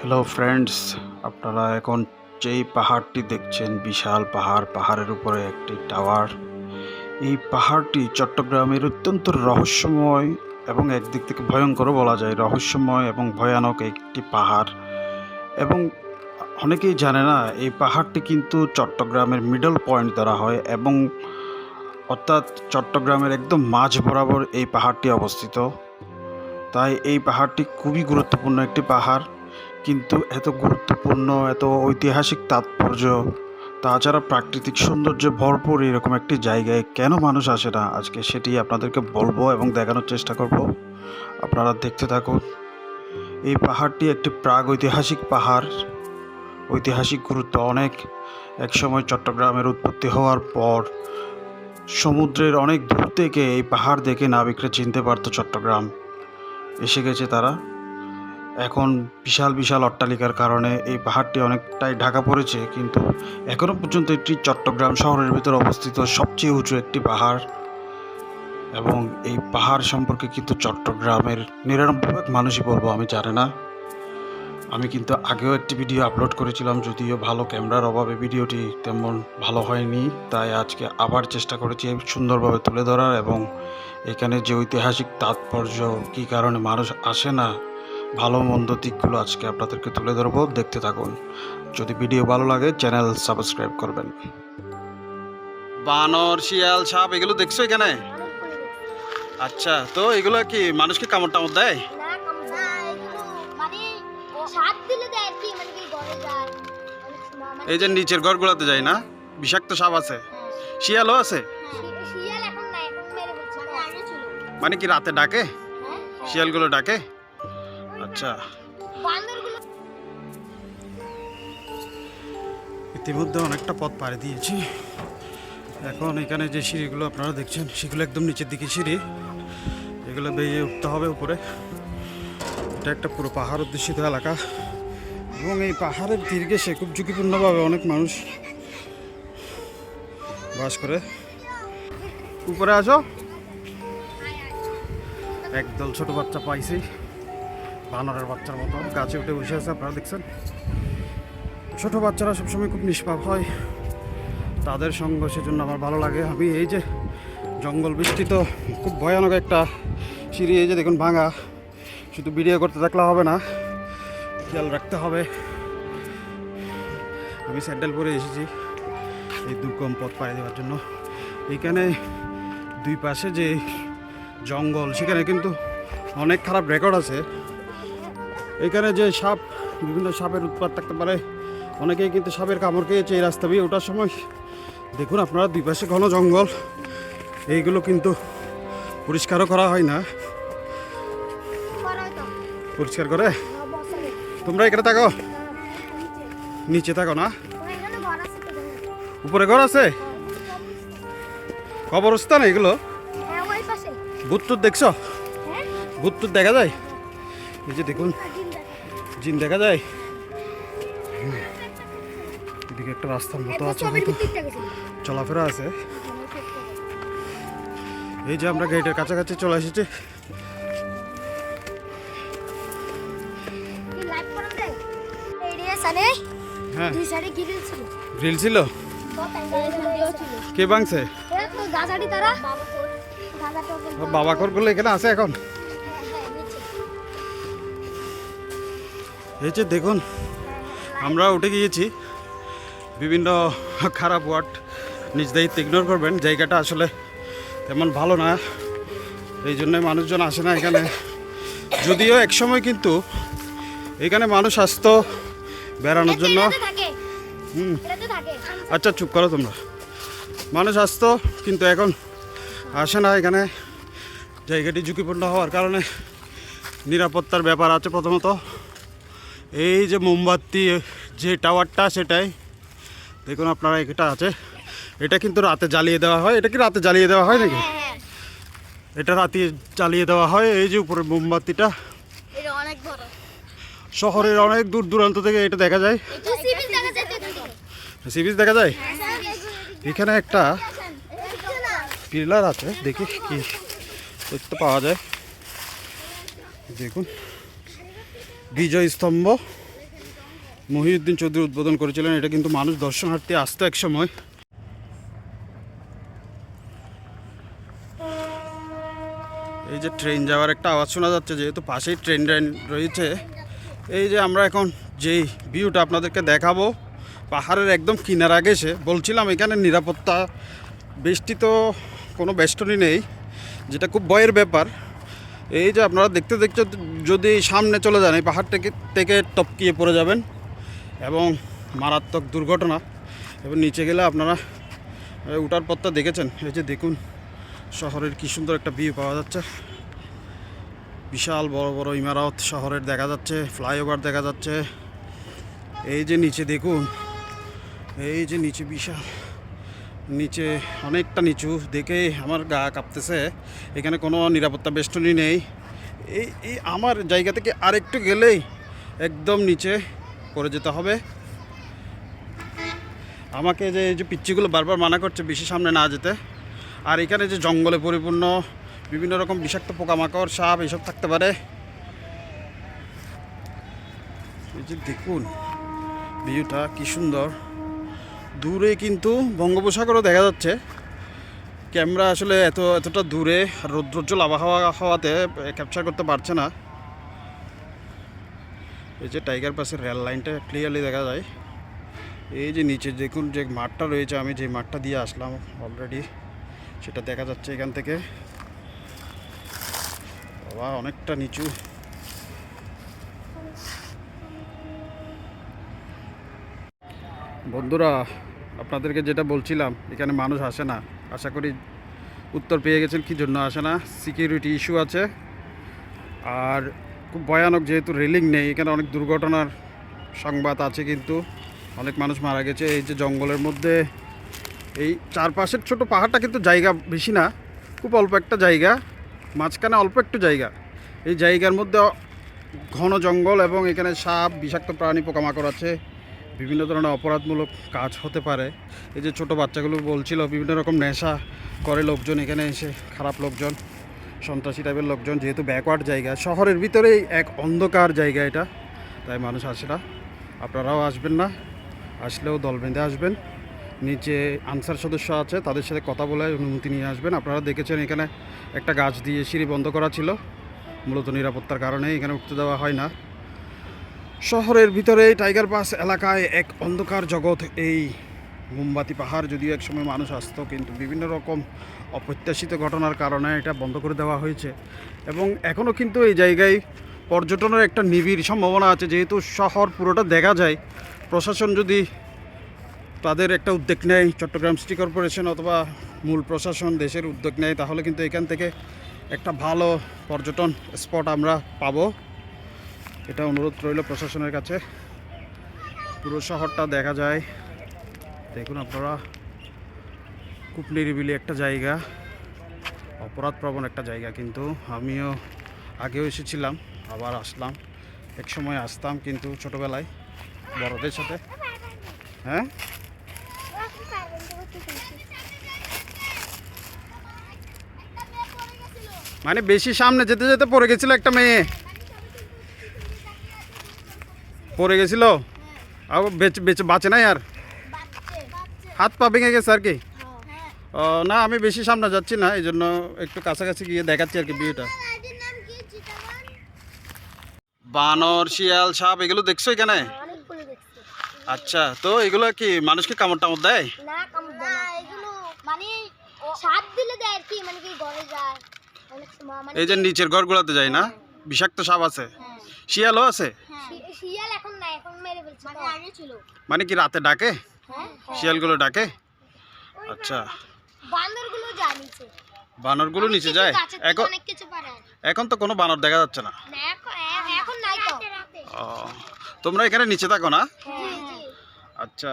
Hello friends, আপনারা এখন যেই পাহাড়টি দেখছেন বিশাল পাহাড়, পাহাড়ের উপরে একটি টাওয়ার। এই পাহাড়টি চট্টগ্রামের অত্যন্ত রহস্যময় এবং একদিক থেকে ভয়ঙ্করও বলা যায়। রহস্যময় এবং ভয়ানক একটি পাহাড়, এবং অনেকেই জানে না এই পাহাড়টি কিন্তু চট্টগ্রামের মিডল পয়েন্ট ধরা হয়, এবং অর্থাৎ চট্টগ্রামের একদম মাঝ বরাবর এই পাহাড়টি অবস্থিত। তাই এই পাহাড়টি খুবই গুরুত্বপূর্ণ একটি পাহাড়। কিন্তু এত গুরুত্বপূর্ণ, এত ঐতিহাসিক তাৎপর্য, তাছাড়া প্রাকৃতিক সৌন্দর্যে ভরপুর এরকম একটি জায়গায় কেন মানুষ আসে না, আজকে সেটি আপনাদেরকে বলবো এবং দেখানোর চেষ্টা করব। আপনারা দেখতে থাকুন। এই পাহাড়টি একটি প্রাগ ঐতিহাসিক পাহাড়। ঐতিহাসিক গুরুত্ব অনেক। একসময় চট্টগ্রামের উৎপত্তি হওয়ার পর সমুদ্রের অনেক দূর থেকে এই পাহাড় দেখে নাবিকরা চিনতে পারতো চট্টগ্রাম। এসে গেছে তারা। এখন বিশাল বিশাল অট্টালিকার কারণে এই পাহাড়টি অনেকটাই ঢাকা পড়েছে, কিন্তু এখনও পর্যন্ত এটি চট্টগ্রাম শহরের ভিতরে অবস্থিত সবচেয়ে উঁচু একটি পাহাড়। এবং এই পাহাড় সম্পর্কে কিন্তু চট্টগ্রামের ৯৯% মানুষই বলবো আমি জানে না। আমি কিন্তু আগেও একটি ভিডিও আপলোড করেছিলাম, যদিও ভালো ক্যামেরার অভাবে ভিডিওটি তেমন ভালো হয়নি। তাই আজকে আবার চেষ্টা করেছি সুন্দরভাবে তুলে ধরার, এবং এখানে যে ঐতিহাসিক তাৎপর্য, কী কারণে মানুষ আসে না, ভালো মন্দ দিকগুলো আজকে আপনাদেরকে তুলে ধরবো। দেখতে থাকুন। যদি ভিডিও ভালো লাগে চ্যানেল সাবস্ক্রাইব করবেন। বানর, শিয়াল, সাপ এগুলো দেখছো এখানে? আচ্ছা, তো এগুলো কি মানুষকে কামড় টামড় দেয়? এই যে নিচের ঘরগুলোতে যায় না, বিষাক্ত সাপ আছে, শিয়ালও আছে। মানে কি রাতে ডাকে? শিয়ালগুলো ডাকে? আচ্ছা, ইতিমধ্যে অনেকটা পথ পাড়ি দিয়েছি। এখন এখানে যে সিঁড়িগুলো আপনারা দেখছেন, সেগুলো একদম নিচের দিকে সিঁড়ি। এগুলো বেয়ে উঠতে হবে উপরে। এটা একটা পুরো পাহাড় অধ্যুষিত এলাকা, এবং এই পাহাড়ের তীরঘেঁষে খুব ঝুঁকিপূর্ণভাবে অনেক মানুষ বাস করে। উপরে আসো। একদল ছোট বাচ্চা পাইছি, বানরের বাচ্চার মতো গাছে উঠে বসে আছে। আপনারা দেখছেন, ছোট বাচ্চারা সবসময় খুব নিষ্পাপ হয়, তাদের সঙ্গ সেজন্য আমার ভালো লাগে। আমি এই যে জঙ্গল বৃষ্টিত খুব ভয়ানক একটা সিঁড়ি, এই যে দেখুন ভাঙা। শুধু ভিডিও করতে থাকলে হবে না, খেয়াল রাখতে হবে। আমি স্যান্ডেল পরে এসেছি এই দুর্গম পথ পাড়ি দেওয়ার জন্য। এখানে দুই পাশে যে জঙ্গল, সেখানে কিন্তু অনেক খারাপ রেকর্ড আছে। এখানে যে সাপ, বিভিন্ন সাপের উৎপাত থাকতে পারে। অনেকেই কিন্তু সাপের কামড় খেয়েছে এই রাস্তা দিয়ে ওঠার সময়। দেখুন আপনারা, দুই পাশে ঘন জঙ্গল। এইগুলো কিন্তু পরিষ্কারও করা হয় না। পরিষ্কার করে তোমরা এখানে থাকো, নিচে থাকো না? উপরে ঘর আছে, কবরস্থান এগুলো। ভূত টুত দেখছো? ভূত টুত দেখা যায়? এই যে দেখুন, জিন দেখা যায়। এদিকে একটা রাস্তার মতো আছে, হয়তো চলাফেরা আছে। এই যে আমরা গেটের কাছাকাছি চলে এসেছি। হ্যাঁ, গ্রিল ছিল। কে ভাঙছে? বাবা করগুলো এখানে আছে এখন। এই যে দেখুন, আমরা উঠে গিয়েছি। বিভিন্ন খারাপ ওয়ার্ড নিজ দায়িত্ব ইগনোর করবেন। জায়গাটা আসলে তেমন ভালো না, এই জন্যে মানুষজন আসে না এখানে। যদিও একসময় কিন্তু এখানে মানুষ আসতো বেড়ানোর জন্য। আচ্ছা, চুপ করো তোমরা। মানুষ আসতো, কিন্তু এখন আসে না এখানে। জায়গাটি ঝুঁকিপূর্ণ হওয়ার কারণে নিরাপত্তার ব্যাপার আছে। প্রথমত এই যে মোমবাতি যে টাওয়ারটা, সেটাই দেখুন আপনারা, এটা আছে। এটা কিন্তু রাতে জ্বালিয়ে দেওয়া হয়। এটা কি রাতে জ্বালিয়ে দেওয়া হয় নাকি? এটা রাতে জ্বালিয়ে দেওয়া হয়। এই যে উপরে মোমবাতিটা, শহরের অনেক দূর দূরান্ত থেকে এটা দেখা যায়। সি বিচ দেখা যায়। এখানে একটা পিলার আছে, দেখি কি দেখতে পাওয়া যায়। দেখুন, বিজয় স্তম্ভ মহিউদ্দিন চৌধুরী উদ্বোধন করেছিলেন। এটা কিন্তু মানুষ দর্শনার্থী আসতো এক সময়। এই যে ট্রেন যাওয়ার একটা আওয়াজ শোনা যাচ্ছে, যেহেতু পাশেই ট্রেন রয়েছে। এই যে আমরা এখন যেই ভিউটা আপনাদেরকে দেখাবো পাহাড়ের একদম কিনারা ঘেঁষে, বলছিলাম এখানে নিরাপত্তা বেষ্টিত কোনো বেষ্টনী নেই, যেটা খুব ভয়ের ব্যাপার। এই যে আপনারা দেখতে দেখতে যদি সামনে চলে যান এই পাহাড় থেকে টপকিয়ে পড়ে যাবেন এবং মারাত্মক দুর্ঘটনা। এবং নিচে গেলে আপনারা উঠার পথটা দেখেছেন। এই যে দেখুন শহরের কি সুন্দর একটা ভিউ পাওয়া যাচ্ছে। বিশাল বড় বড় ইমারত শহরের দেখা যাচ্ছে, ফ্লাইওভার দেখা যাচ্ছে। এই যে নিচে দেখুন, এই যে নিচে বিশাল, নিচে অনেকটা নিচু, দেখে আমার গা কাঁপতেছে। এখানে কোনো নিরাপত্তা বেষ্টনী নেই। এই আমার জায়গা থেকে আরেকটু গেলেই একদম নিচে পড়ে যেতে হবে। আমাকে যে এই যে পিচ্চিগুলো বারবার মানা করছে বেশি সামনে না যেতে। আর এখানে যে জঙ্গলে পরিপূর্ণ, বিভিন্ন রকম বিষাক্ত পোকামাকড়, সাপ এসব থাকতে পারে। এই যে দেখুন ভিউটা কি সুন্দর। দূরে কিন্তু বঙ্গোপসাগরও দেখা যাচ্ছে। ক্যামেরা আসলে এতটা দূরে রৌদ্রোজ্জ্বল আবহাওয়া হওয়াতে ক্যাপচার করতে পারছে না। এই যে টাইগার পাসের রেল লাইনটা ক্লিয়ারলি দেখা যায়। এই যে নিচে দেখুন যে মাঠটা রয়েছে, আমি যে মাঠটা দিয়ে আসলাম অলরেডি, সেটা দেখা যাচ্ছে এখান থেকে। বাবা অনেকটা নিচু। বন্ধুরা আপনাদেরকে যেটা বলছিলাম, এখানে মানুষ আসে না। আশা করি উত্তর পেয়ে গেছেন কী জন্য আসে না। সিকিউরিটি ইস্যু আছে, আর খুব ভয়ানক, যেহেতু রেলিং নেই এখানে অনেক দুর্ঘটনার সংবাদ আছে, কিন্তু অনেক মানুষ মারা গেছে। এই যে জঙ্গলের মধ্যে এই চারপাশের ছোট পাহাড়টা কিন্তু জায়গা বেশি না, খুব অল্প একটা জায়গা, মাঝখানে অল্প একটু জায়গা। এই জায়গার মধ্যে ঘন জঙ্গল এবং এখানে সাপ, বিষাক্ত প্রাণী, পোকামাকড় আছে। বিভিন্ন ধরনের অপরাধমূলক কাজ হতে পারে। এই যে ছোট বাচ্চাগুলো বলছিল বিভিন্ন রকম নেশা করে লোকজন এখানে এসে, খারাপ লোকজন, সন্ত্রাসী টাইপের লোকজন। যেহেতু ব্যাকওয়ার্ড জায়গা, শহরের ভিতরেই এক অন্ধকার জায়গা এটা, তাই মানুষ আসে না। আপনারাও আসবেন না, আসলেও দল বেঁধে আসবেন। নিচে আনসার সদস্য আছে, তাদের সাথে কথা বলে অনুমতি নিয়ে আসবেন। আপনারা দেখেছেন এখানে একটা গাছ দিয়ে সিঁড়ি বন্ধ করা ছিল, মূলত নিরাপত্তার কারণে এখানে উঠতে দেওয়া হয় না। শহরের ভিতরে টাইগার পাস এলাকায় এক অন্ধকার জগৎ এই মোমবাতি পাহাড়। যদিও এক সময় মানুষ আসতো, কিন্তু বিভিন্ন রকম অপ্রত্যাশিত ঘটনার কারণে এটা বন্ধ করে দেওয়া হয়েছে। এবং এখনও কিন্তু এই জায়গায় পর্যটনের একটা নিবিড় সম্ভাবনা আছে, যেহেতু শহর পুরোটা দেখা যায়। প্রশাসন যদি তাদের একটা উদ্যোগ নেয়, চট্টগ্রাম সিটি কর্পোরেশন অথবা মূল প্রশাসন দেশের উদ্যোগ নেয়, তাহলে কিন্তু এখান থেকে একটা ভালো পর্যটন স্পট আমরা পাবো। এটা অনুরোধ রইল প্রশাসনের কাছে। পুরো শহরটা দেখা যায়, দেখুন আপনারা, খুব নিরিবিলি একটা জায়গা, অপরাধপ্রবণ একটা জায়গা। কিন্তু আমিও আগেও এসেছিলাম, আবার আসলাম। এক সময় আসতাম কিন্তু ছোটোবেলায় বড়দের সাথে। হ্যাঁ, মানে বেশি সামনে যেতে যেতে পড়ে গেছিল একটা মেয়ে, পড়ে গেছিল, আর বেঁচে বাঁচে নাই, আর হাত পা ভেঙে গেছে আর কি। না আমি বেশি সামনে যাচ্ছি না, এই জন্য একটু কাছাকাছি গিয়ে দেখাচ্ছি আর কি ভিউটা। বানর, শিয়াল, সাপ এগুলো দেখছো এখানে? আচ্ছা, তো এগুলো কি মানুষকে কামড় টামড় দেয়? না, কামড় দেয় না, এগুলো মানে সাপ দিলে দেয় আর কি, মানে কি ঘরে যায় অনেক সময়। মানে এই যে নিচের ঘরগুলোতে যায় না, বিষাক্ত সাপ আছে, শিয়ালও আছে। শিয়াল এখন না, এখন মেরে ফেলছে, মানে আগে ছিল। মানে কি রাতে ডাকে? শিয়ালগুলো ডাকে? আচ্ছা, বানরগুলো যায় নিচে। বানরগুলো নিচে যায়? এখন অনেক কিছু পারে। এখন তো কোনো বানর দেখা যাচ্ছে না। না, এখন নাই তো। ও, তোমরা এখানে নিচে থাকো না? আচ্ছা,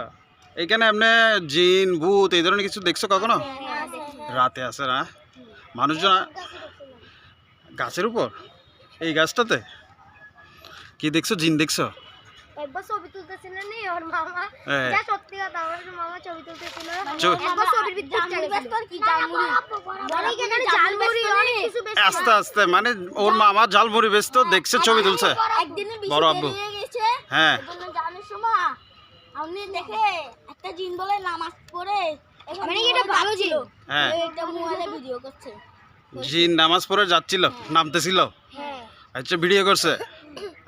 এখানে এমনি জিন, ভূত এই ধরনের কিছু দেখছো কখনো? রাতে আসে না মানুষজন? গাছের উপর এই গাছটাতে কি দেখছো? জিন দেখছো? একবার ছবি তুলতেছিল না ওর মামা, যা সত্যি কথা, ওর মামা ছবি তুলতেছিল, একবার ছবির ভিতর চলে গেল। কি জালমুড়ি, অনেক এখানে জালমুড়ি অনেক কিছু বেশ। আস্তে আস্তে মানে ওর মামা জালমুড়ি বেচতো, দেখছে, ছবি তুলছে। একদিন বড় আব্বু নিয়ে গেছে, হ্যাঁ, এজন্য জানার সময় সামনে দেখে একটা জিন বলে নামাজ পড়ে মানে এটা ভালো ছিল। হ্যাঁ এটা মোবাইলে ভিডিও করছে। জিন নামাজ পড়ে যাচ্ছিল, নামতেছিল। হ্যাঁ আচ্ছা ভিডিও করছে।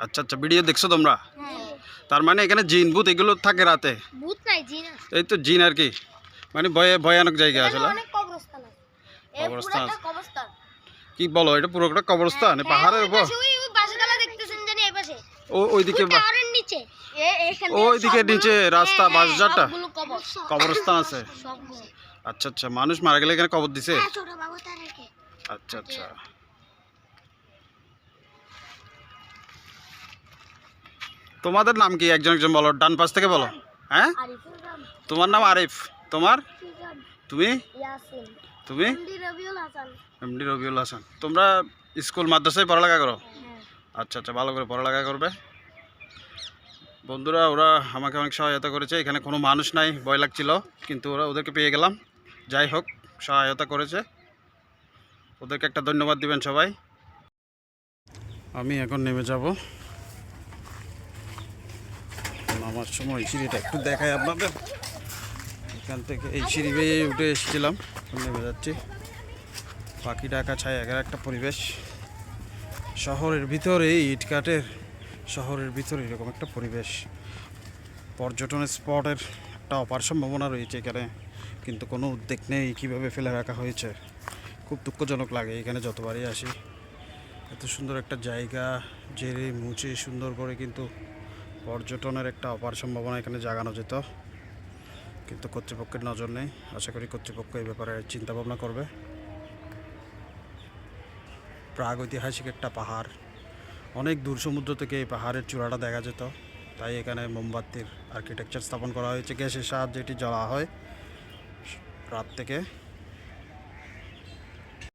আচ্ছা আচ্ছা ভিডিও দেখছো তোমরা? হ্যাঁ তার মানে এখানে জিন ভূত এগুলো থাকে রাতে? ভূত নাই জিন আছে। এই তো জিন আর কি, মানে ভয়ানক জায়গা আসলে। অনেক কবরস্থান আছে। এই কবরস্থান পুরোটা আছে। কবরস্থান। কি বলো, এটা পুরোটা কবরস্থান পাহাড়ের উপর? ওই বাসগালা দেখতেছেন জানি এই পাশে। ওইদিকে টাওয়ারের নিচে। এখানে ওইদিকে নিচে রাস্তা বাসজাটা সবগুলো কবর। কবরস্থান আছে। সবগুলো। আচ্ছা আচ্ছা, মানুষ মারা গেলে এখানে কবর দিছে? হ্যাঁ ছোট বাবু তার রেখে। আচ্ছা আচ্ছা। তোমাদের নাম কি? একজন একজন বলো, ডান পাশ থেকে বলো। হ্যাঁ আরিফুল রাম। তোমার নাম আরিফ, তোমার? সুজান। তুমি? ইয়াসিন। তুমি? এমডি রবিউল হাসান। এমডি রবিউল হাসান। তোমরা স্কুল মাদ্রাসায় পড়ালেখা করো? হ্যাঁ। আচ্ছা আচ্ছা, ভালো করে পড়ালেখা করবে। বন্ধুরা ওরা আমাকে অনেক সহায়তা করেছে, এখানে কোনো মানুষ নাই, ভয় লাগছিল, কিন্তু ওদেরকে পেয়ে গেলাম। যাই হোক, সহায়তা করেছে, ওদেরকে একটা ধন্যবাদ দিবেন সবাই। আমি এখন নেমে যাব। নামার সময় সিঁড়িটা একটু দেখাই আপনাদের। এখান থেকে এই সিঁড়ি বেয়ে উঠে এসেছিলাম, এখন নেমে যাচ্ছি। পাখি ডাকা ছায়াঘেরা একটা পরিবেশ। শহরের ভিতরে ইটকাটের শহরের ভিতরে এরকম একটা পরিবেশ। পর্যটনের স্পটের একটা অপার সম্ভাবনা রয়েছে এখানে, কিন্তু কোনো উদ্যোগ নেই, কীভাবে ফেলে রাখা হয়েছে। খুব দুঃখজনক লাগে এখানে যতবারই আসি। এত সুন্দর একটা জায়গা জেরে মুছে সুন্দর করে কিন্তু পর্যটনের একটা অপার সম্ভাবনা এখানে জাগানো যেত, কিন্তু কর্তৃপক্ষের নজর নেই। আশা করি কর্তৃপক্ষ এই ব্যাপারে চিন্তা ভাবনা করবে। প্রাগৈতিহাসিক একটা পাহাড়, অনেক দূর সমুদ্র থেকে এই পাহাড়ের চূড়াটা দেখা যেত, তাই এখানে মোমবাতির আর্কিটেকচার স্থাপন করা হয়েছে। গ্যাসের সাহায্যে এটি জ্বলা হয় রাত থেকে।